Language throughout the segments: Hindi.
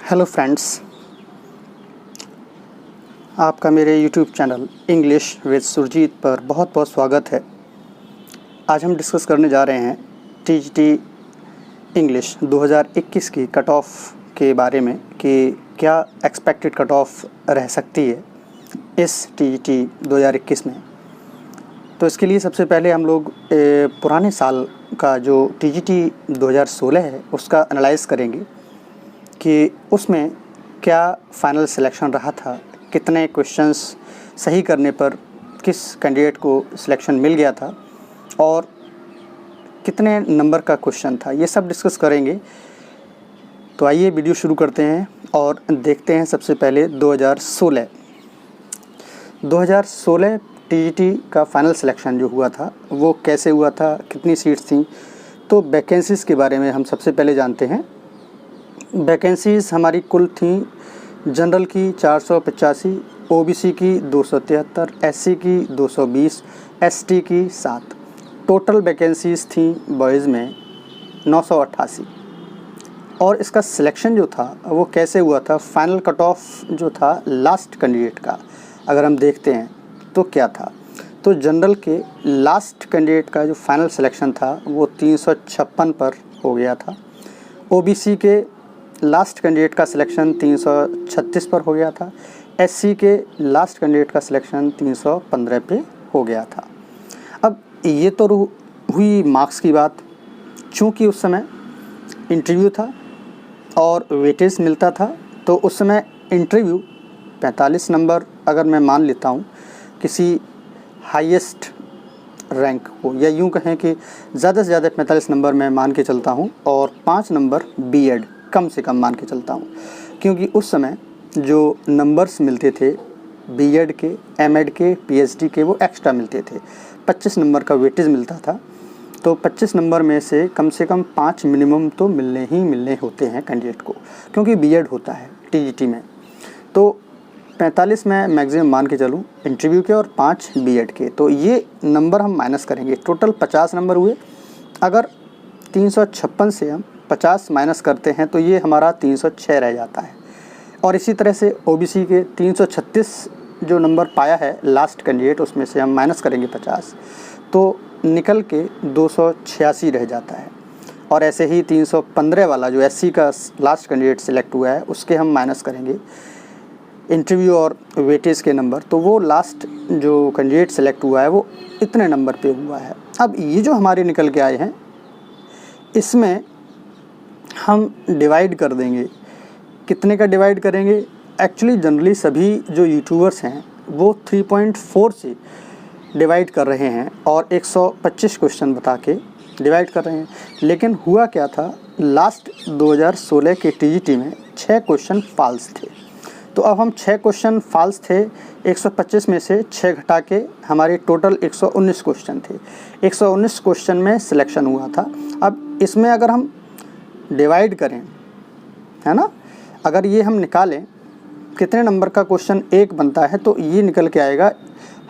हेलो फ्रेंड्स, आपका मेरे YouTube channel English with Surjit पर बहुत बहुत स्वागत है। आज हम डिस्कस करने जा रहे हैं टीजीटी इंग्लिश 2021 की कट ऑफ के बारे में कि क्या एक्सपेक्टेड कट ऑफ रह सकती है इस टीजीटी 2021 में। तो इसके लिए सबसे पहले हम लोग पुराने साल का जो टीजीटी 2016 है उसका एनालाइज़ करेंगे कि उसमें क्या फ़ाइनल सिलेक्शन रहा था, कितने क्वेश्चंस सही करने पर किस कैंडिडेट को सिलेक्शन मिल गया था और कितने नंबर का क्वेश्चन था, ये सब डिस्कस करेंगे। तो आइए वीडियो शुरू करते हैं और देखते हैं सबसे पहले 2016 टीजीटी का फ़ाइनल सिलेक्शन जो हुआ था वो कैसे हुआ था, कितनी सीट्स थी। तो वैकेंसीज़ के बारे में हम सबसे पहले जानते हैं। वैकेंसीज़ हमारी कुल थी जनरल की 485, ओबीसी की 273, एससी की 220, एसटी की 7। टोटल वैकेंसीज़ थी बॉयज़ में 988। और इसका सिलेक्शन जो था वो कैसे हुआ था, फाइनल कट ऑफ जो था लास्ट कैंडिडेट का अगर हम देखते हैं तो क्या था। तो जनरल के लास्ट कैंडिडेट का जो फाइनल सिलेक्शन था वो 356 पर हो गया था। ओबीसी के लास्ट कैंडिडेट का सिलेक्शन 336 पर हो गया था। एससी के लास्ट कैंडिडेट का सिलेक्शन 315 पे हो गया था। अब ये तो हुई मार्क्स की बात। चूँकि उस समय इंटरव्यू था और वेटेज मिलता था, तो उस समय इंटरव्यू 45 नंबर अगर मैं मान लेता हूँ किसी हाईएस्ट रैंक को, या यूँ कहें कि ज़्यादा से ज़्यादा 45 नंबर मैं मान के चलता हूँ और 5 नंबर बीएड कम से कम मान के चलता हूँ, क्योंकि उस समय जो नंबर्स मिलते थे बीएड के, एमएड के, पीएचडी के वो एक्स्ट्रा मिलते थे। 25 नंबर का वेटेज मिलता था, तो 25 नंबर में से कम 5 मिनिमम तो मिलने होते हैं कैंडिडेट को, क्योंकि बीएड होता है टीजीटी में। तो 45 में मैक्सिमम मान के चलूँ इंटरव्यू के और 5 बीएड के, तो ये नंबर हम माइनस करेंगे। टोटल 50 नंबर हुए। अगर 356 से हम 50 माइनस करते हैं तो ये हमारा 306 रह जाता है। और इसी तरह से ओबीसी के 336 जो नंबर पाया है लास्ट कैंडिडेट, उसमें से हम माइनस करेंगे 50 तो निकल के 286 रह जाता है। और ऐसे ही 315 वाला जो एससी का लास्ट कैंडिडेट सिलेक्ट हुआ है उसके हम माइनस करेंगे इंटरव्यू और वेटेज के नंबर, तो वो लास्ट जो कैंडिडेट सिलेक्ट हुआ है वो इतने नंबर पे हुआ है। अब ये जो हमारे निकल के आए हैं इसमें हम डिवाइड कर देंगे। कितने का डिवाइड करेंगे? एक्चुअली जनरली सभी जो यूट्यूबर्स हैं वो 3.4 से डिवाइड कर रहे हैं और 125 क्वेश्चन बता के डिवाइड कर रहे हैं। लेकिन हुआ क्या था, लास्ट 2016 के टीजीटी में 6 क्वेश्चन फॉल्स थे। तो अब हम 6 क्वेश्चन फॉल्स थे, 125 में से 6 घटा के हमारे टोटल 119 क्वेश्चन थे। 119 क्वेश्चन में सिलेक्शन हुआ था। अब इसमें अगर हम डिवाइड करें, है ना, अगर ये हम निकालें कितने नंबर का क्वेश्चन एक बनता है, तो ये निकल के आएगा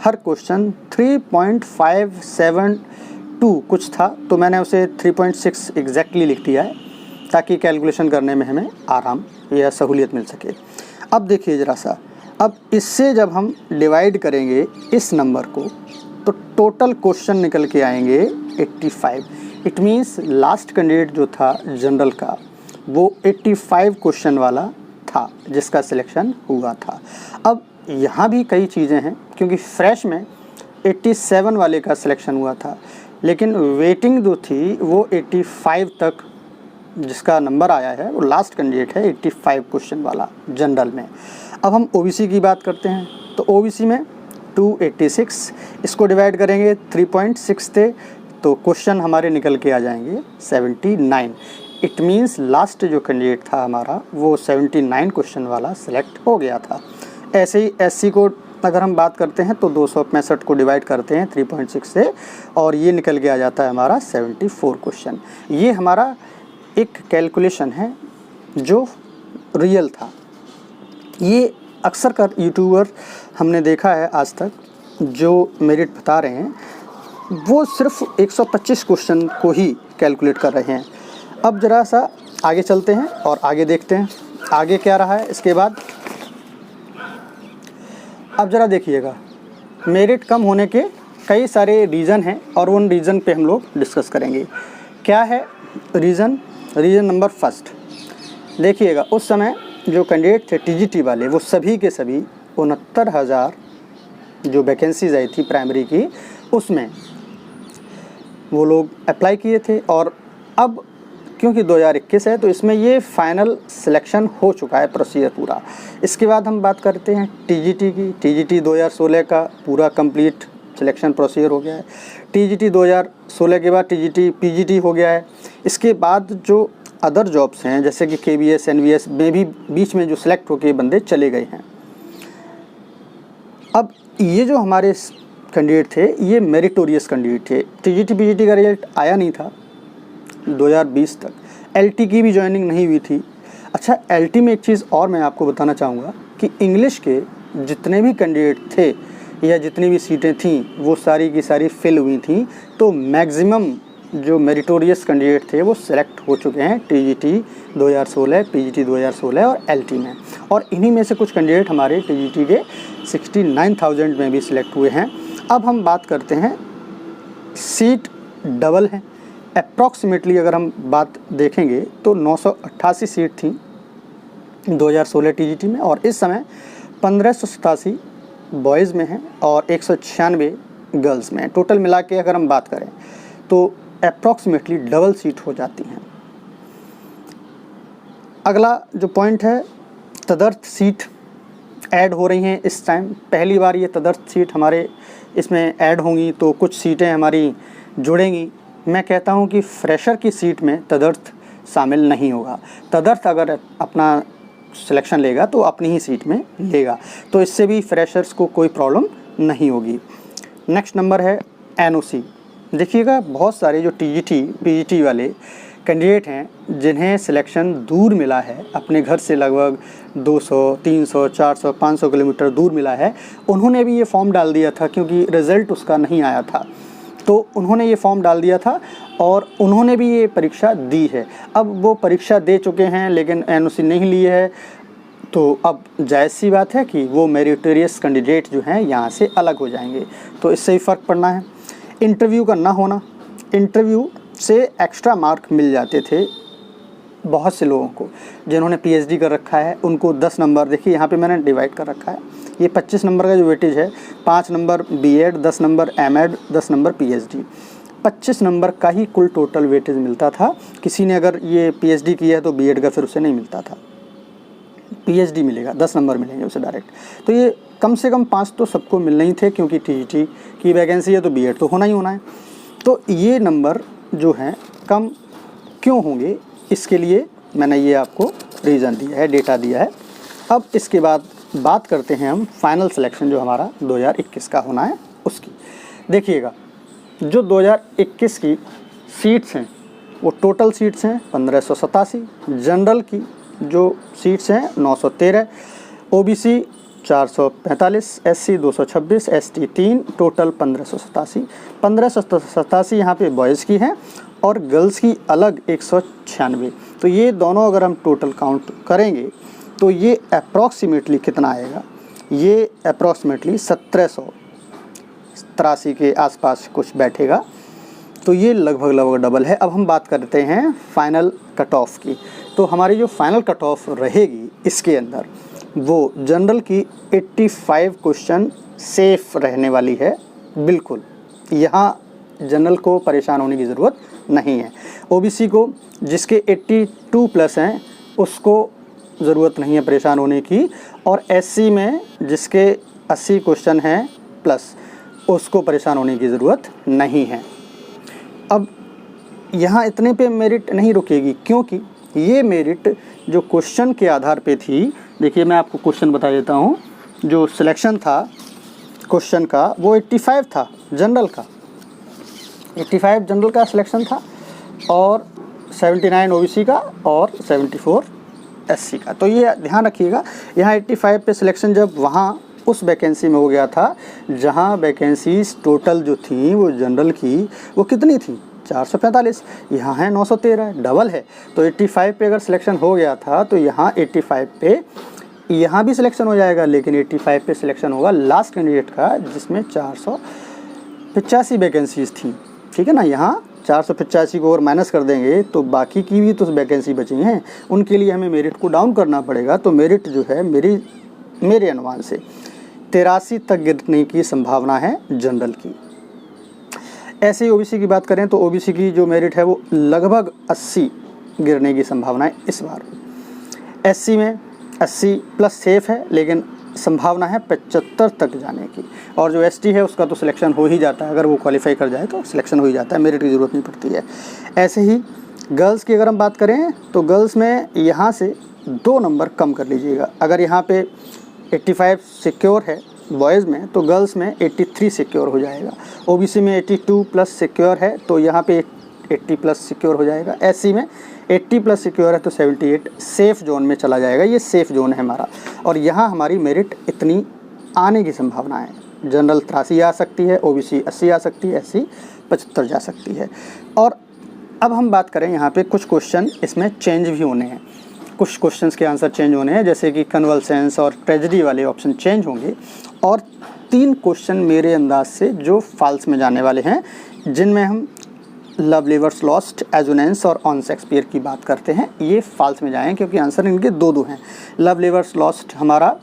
हर क्वेश्चन 3.572 कुछ था, तो मैंने उसे 3.6 एग्जैक्टली लिख दिया है ताकि कैलकुलेशन करने में हमें आराम या सहूलियत मिल सके। अब देखिए ज़रा सा, अब इससे जब हम डिवाइड करेंगे इस नंबर को तो टोटल क्वेश्चन निकल के आएंगे 85। इट मीन्स लास्ट कैंडिडेट जो था जनरल का वो 85 क्वेश्चन वाला था जिसका सिलेक्शन हुआ था। अब यहाँ भी कई चीज़ें हैं, क्योंकि फ्रेश में 87 वाले का सिलेक्शन हुआ था, लेकिन वेटिंग जो थी वो 85 तक जिसका नंबर आया है वो लास्ट कैंडिडेट है 85 क्वेश्चन वाला जनरल में। अब हम ओबीसी की बात करते हैं, तो ओबीसी में 286, इसको डिवाइड करेंगे 3.6 थे, तो क्वेश्चन हमारे निकल के आ जाएंगे 79। इट मीन्स लास्ट जो कैंडिडेट था हमारा वो 79 क्वेश्चन वाला सिलेक्ट हो गया था। ऐसे ही एससी को अगर हम बात करते हैं तो 265 को डिवाइड करते हैं 3.6 से और ये निकल के आ जाता है हमारा 74 क्वेश्चन। ये हमारा एक कैलकुलेशन है जो रियल था। ये अक्सर कर यूट्यूबर हमने देखा है आज तक जो मेरिट बता रहे हैं वो सिर्फ 125 क्वेश्चन को ही कैलकुलेट कर रहे हैं। अब ज़रा सा आगे चलते हैं और आगे देखते हैं आगे क्या रहा है इसके बाद, अब ज़रा देखिएगा, मेरिट कम होने के कई सारे रीज़न हैं और उन रीज़न पे हम लोग डिस्कस करेंगे। क्या है रीज़न? रीज़न नंबर फर्स्ट देखिएगा, उस समय जो कैंडिडेट थे टीजीटी वाले, वो सभी के सभी 69,000 जो वैकेंसीज़ आई थी प्राइमरी की, उसमें वो लोग अप्लाई किए थे। और अब क्योंकि 2021 है तो इसमें ये फाइनल सिलेक्शन हो चुका है, प्रोसीजर पूरा। इसके बाद हम बात करते हैं टीजीटी की। टीजीटी 2016 का पूरा कंप्लीट सिलेक्शन प्रोसीजर हो गया है। टीजीटी 2016 के बाद टीजीटी पीजीटी हो गया है। इसके बाद जो अदर जॉब्स हैं जैसे कि केबीएस एनवीएस में भी बीच में जो सिलेक्ट होके बंदे चले गए हैं। अब ये जो हमारे कैंडिडेट थे ये मेरिटोरियस कैंडिडेट थे। टीजीटी पीजीटी का रिजल्ट आया नहीं था 2020 तक, एलटी की भी ज्वाइनिंग नहीं हुई थी। अच्छा, एलटी में एक चीज़ और मैं आपको बताना चाहूँगा कि इंग्लिश के जितने भी कैंडिडेट थे या जितनी भी सीटें थीं वो सारी की सारी फिल हुई थी। तो मैक्सिमम जो मेरिटोरियस कैंडिडेट थे वो सिलेक्ट हो चुके हैं टीजीटी 2016, पीजीटी 2016 और एलटी में। और इन्हीं में से कुछ कैंडिडेट हमारे टीजीटी के 69,000 में भी सिलेक्ट हुए हैं। अब हम बात करते हैं, सीट डबल है अप्रॉक्सीमेटली। अगर हम बात देखेंगे तो 988 सीट थी 2016 टीजीटी में और इस समय 1587 बॉयज़ में हैं और 196 गर्ल्स में। टोटल मिला के अगर हम बात करें तो अप्रॉक्सीमेटली डबल सीट हो जाती हैं। अगला जो पॉइंट है, तदर्थ सीट ऐड हो रही हैं इस टाइम। पहली बार ये तदर्थ सीट हमारे इसमें ऐड होंगी तो कुछ सीटें हमारी जुड़ेंगी। मैं कहता हूँ कि फ्रेशर की सीट में तदर्थ शामिल नहीं होगा। तदर्थ अगर अपना सिलेक्शन लेगा तो अपनी ही सीट में लेगा, तो इससे भी फ्रेशर्स को कोई प्रॉब्लम नहीं होगी। नेक्स्ट नंबर है एनओसी। देखिएगा, बहुत सारे जो टीजीटी पीजीटी वाले कैंडिडेट हैं जिन्हें सिलेक्शन दूर मिला है, अपने घर से लगभग 200, 300, 400, 500 किलोमीटर दूर मिला है, उन्होंने भी ये फॉर्म डाल दिया था क्योंकि रिज़ल्ट उसका नहीं आया था। तो उन्होंने ये फॉर्म डाल दिया था और उन्होंने भी ये परीक्षा दी है। अब वो परीक्षा दे चुके हैं लेकिन एनओसी नहीं ली है, तो अब जायज़ सी बात है कि वो मेरिटोरियस कैंडिडेट जो हैं यहाँ से अलग हो जाएंगे, तो इससे ही फ़र्क पड़ना है। इंटरव्यू का ना होना, इंटरव्यू से एक्स्ट्रा मार्क मिल जाते थे बहुत से लोगों को। जिन्होंने पीएचडी कर रखा है उनको 10 नंबर, देखिए यहाँ पे मैंने डिवाइड कर रखा है, ये 25 नंबर का जो वेटेज है, 5 number BEd, 10 number MEd, 10 number PhD, 25 number का ही कुल टोटल वेटेज मिलता था। किसी ने अगर ये पीएचडी किया है तो बीएड का फिर उसे नहीं मिलता था, पीएचडी मिलेगा, 10 नंबर मिलेंगे उसे डायरेक्ट। तो ये कम से कम 5 तो सबको मिलने ही थे क्योंकि टीजीटी की वैकेंसी है तो बीएड तो होना ही होना है। तो ये नंबर जो हैं कम क्यों होंगे, इसके लिए मैंने ये आपको रीज़न दिया है, डेटा दिया है। अब इसके बाद बात करते हैं हम फाइनल सिलेक्शन जो हमारा 2021 का होना है उसकी। देखिएगा, जो 2021 की सीट्स हैं वो टोटल सीट्स हैं 1587, जनरल की जो सीट्स हैं 913, ओबीसी 445, एससी 226, एसटी 3, टोटल 1587। 1587 यहाँ पे बॉयज़ की हैं और गर्ल्स की अलग 196। तो ये दोनों अगर हम टोटल काउंट करेंगे तो ये अप्रॉक्सीमेटली कितना आएगा, ये अप्रॉक्सीमेटली 1783 के आसपास कुछ बैठेगा। तो ये लगभग डबल है। अब हम बात करते हैं फाइनल कट ऑफ की। तो हमारी जो फाइनल कट ऑफ रहेगी इसके अंदर वो जनरल की 85 क्वेश्चन सेफ रहने वाली है, बिल्कुल यहाँ जनरल को परेशान होने की ज़रूरत नहीं है। ओबीसी को जिसके 82 प्लस हैं उसको ज़रूरत नहीं है परेशान होने की, और एससी में जिसके 80 क्वेश्चन हैं प्लस उसको परेशान होने की ज़रूरत नहीं है। अब यहाँ इतने पे मेरिट नहीं रुकेगी क्योंकि ये मेरिट जो क्वेश्चन के आधार पे थी। देखिए मैं आपको क्वेश्चन बता देता हूँ, जो सिलेक्शन था क्वेश्चन का वो 85 था जनरल का, 85 जनरल का सिलेक्शन था और 79 ओबीसी का और 74 एससी का। तो ये ध्यान रखिएगा, यहाँ 85 पे सिलेक्शन जब वहाँ उस वैकेंसी में हो गया था जहाँ वैकेंसीज टोटल जो थी वो जनरल की वो कितनी थी 445, यहाँ है 913, डबल है। तो 85 पे अगर सिलेक्शन हो गया था तो यहाँ 85 पे यहाँ भी सिलेक्शन हो जाएगा, लेकिन 85 पे सिलेक्शन होगा लास्ट कैंडिडेट का जिसमें 485 वैकेंसीज थी, ठीक है ना। यहाँ 485 को और माइनस कर देंगे तो बाकी की भी तो वैकेंसी बची हैं, उनके लिए हमें मेरिट को डाउन करना पड़ेगा। तो मेरिट जो है मेरे अनुमान से 83 तक गिरने की संभावना है जनरल की। ऐसे ही ओबीसी की बात करें तो ओबीसी की जो मेरिट है वो लगभग 80 गिरने की संभावना है इस बार। एससी में 80 प्लस सेफ है, लेकिन संभावना है 75 तक जाने की। और जो एसटी है उसका तो सिलेक्शन हो ही जाता है, अगर वो क्वालिफाई कर जाए तो सिलेक्शन हो ही जाता है, मेरिट की ज़रूरत नहीं पड़ती है। ऐसे ही गर्ल्स की अगर हम बात करें तो गर्ल्स में यहाँ से 2 नंबर कम कर लीजिएगा। अगर यहाँ पे 85 सिक्योर है बॉयज़ में तो गर्ल्स में 83 सिक्योर हो जाएगा। ओबीसी में 82 प्लस सिक्योर है तो यहाँ पे 80 प्लस सिक्योर हो जाएगा। एससी में 80 प्लस सिक्योर है तो 78 सेफ़ जोन में चला जाएगा। ये सेफ़ जोन है हमारा, और यहाँ हमारी मेरिट इतनी आने की संभावना है। जनरल 83 आ सकती है, ओबीसी 80 आ सकती है, एससी 75 जा सकती है। और अब हम बात करें यहाँ पे कुछ क्वेश्चन इसमें चेंज भी होने हैं, कुछ क्वेश्चंस के आंसर चेंज होने हैं, जैसे कि कन्वल्सेंस और ट्रेजेडी वाले ऑप्शन चेंज होंगे। और 3 क्वेश्चन मेरे अंदाज से जो फॉल्स में जाने वाले हैं, जिनमें हम लव लेवर्स लॉस्ट, एजुनेंस और ऑन शेक्सपियर की बात करते हैं, ये फॉल्स में जाएँ क्योंकि आंसर इनके 2 हैं। लव लेवर्स लॉस्ट हमारा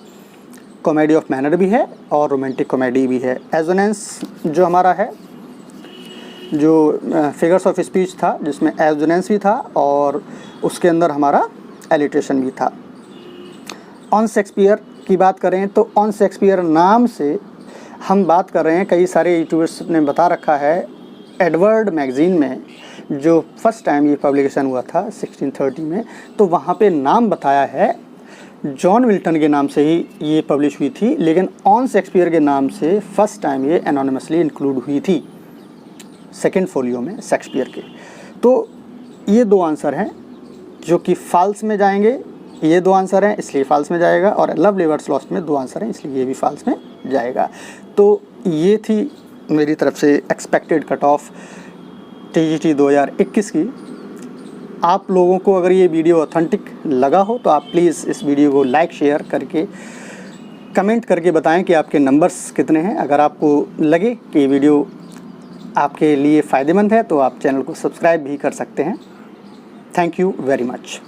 कॉमेडी ऑफ मैनर भी है और रोमांटिक कॉमेडी भी है। एजुनेंस जो हमारा है जो फिगर्स ऑफ स्पीच था जिसमें एजुनेंस भी था और उसके अंदर हमारा एलिट्रेशन भी था। ऑन शेक्सपियर की बात करें तो ऑन शेक्सपियर नाम से हम बात कर रहे हैं, कई सारे यूट्यूबर्स ने बता रखा है। एडवर्ड मैगज़ीन में जो फर्स्ट टाइम ये पब्लिकेशन हुआ था 1630 में, तो वहाँ पे नाम बताया है जॉन मिल्टन के नाम से ही ये पब्लिश हुई थी, लेकिन ऑन शेक्सपियर के नाम से फर्स्ट टाइम ये एनोनिमसली इंक्लूड हुई थी 2nd फोलियो में शेक्सपियर के। तो ये 2 आंसर हैं जो कि फॉल्स में जाएंगे। ये 2 आंसर हैं इसलिए फॉल्स में जाएगा, और लव लेवर्स लॉस्ट में 2 आंसर हैं इसलिए ये भी फॉल्स में जाएगा। तो ये थी मेरी तरफ से एक्सपेक्टेड कट ऑफ टीजीटी 2021 की। आप लोगों को अगर ये वीडियो ऑथेंटिक लगा हो तो आप प्लीज़ इस वीडियो को लाइक शेयर करके कमेंट करके बताएं कि आपके नंबर्स कितने हैं। अगर आपको लगे कि ये वीडियो आपके लिए फ़ायदेमंद है तो आप चैनल को सब्सक्राइब भी कर सकते हैं। Thank you very much.